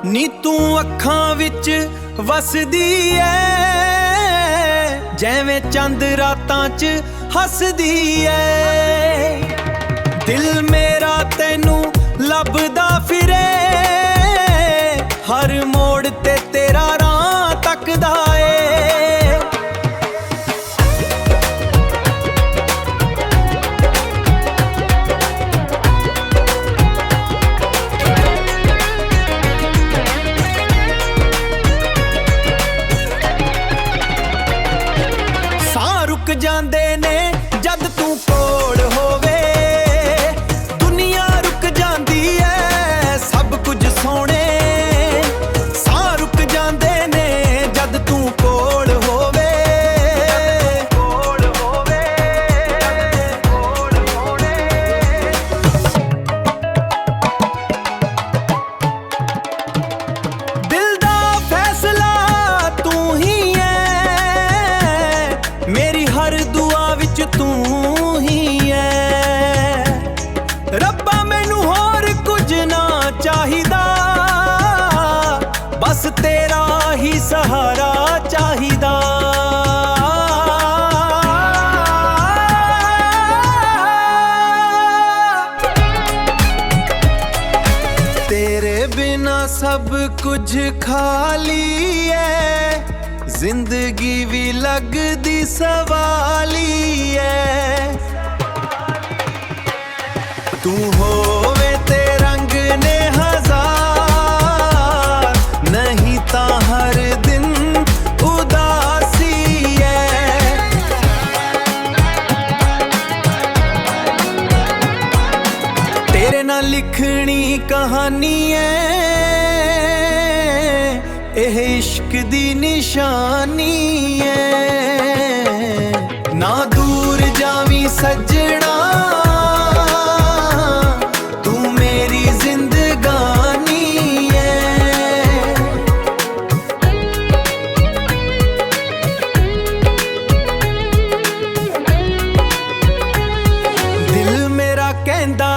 ਨੀ ਤੂੰ ਅੱਖਾਂ ਵਿੱਚ ਵਸਦੀ ਐ, ਜਿਵੇਂ ਚੰਦ ਰਾਤਾਂ 'ਚ ਹੱਸਦੀ ਐ। ਦਿਲ ਮੇਰਾ ਤੈਨੂੰ ਲੱਭਦਾ ਫਿਰੇ, ਹਰ ਮੋੜ ਤੇ ਤੇਰਾ ਰਾਹ ਤੱਕਦਾ ਏ। ਸਾਹ ਰੁਕ ਜਾਂਦੇ ਨੇ ਜਦ ਤੂੰ ਕੋਲ ਹੋਵੇ, ਦੁਨੀਆ ਰੁਕ ਜਾਂਦੀ ਐ ਸਭ ਕੁਝ ਸੋਹਣੇ। ਸਾਹ ਰੁਕ ਜਾਂਦੇ ਨੇ ਜਦ ਤੂੰ ਕੋਲ ਹੋਵੇ, ਕੋਲ ਹੋਵੇ, ਕੋਲ ਹੋਵੇ। ਦਿਲ ਦਾ ਫੈਸਲਾ ਤੂੰ ਹੀ ਐ, ਮੇਰੀ ਹਰ ਦੁਆ ਵਿੱਚ ਤੂੰ ਹੀ ਐ। ਰੱਬਾ ਮੈਨੂੰ ਹੋਰ ਕੁਝ ਨਾ ਚਾਹੀਦਾ, ਬਸ ਤੇਰਾ ਹੀ ਸਹਾਰਾ ਚਾਹੀਦਾ। ਤੇਰੇ ਬਿਨਾ ਸਭ ਕੁਝ ਖਾਲੀ ਐ, ਜ਼ਿੰਦਗੀ ਵੀ ਲੱਗਦੀ ਸਵਾਲੀ ਐ। ਤੂੰ ਹੋਵੇ ਤੇ ਰੰਗ ਨੇ ਹਜ਼ਾਰ, ਨਹੀਂ ਤਾਂ ਹਰ ਦਿਨ ਉਦਾਸੀ ਐ। ਤੇਰੇ ਨਾਲ ਲਿਖਣੀ ਕਹਾਣੀ ਐ, ਇਹ ਇਸ਼ਕ ਦੀ ਨਿਸ਼ਾਨੀ ਐ। ਨਾ ਦੂਰ ਜਾਵੀਂ ਸੱਜਣਾ, ਤੂੰ ਮੇਰੀ ਜ਼ਿੰਦਗਾਨੀ ਐ। ਦਿਲ ਮੇਰਾ ਕਹਿੰਦਾ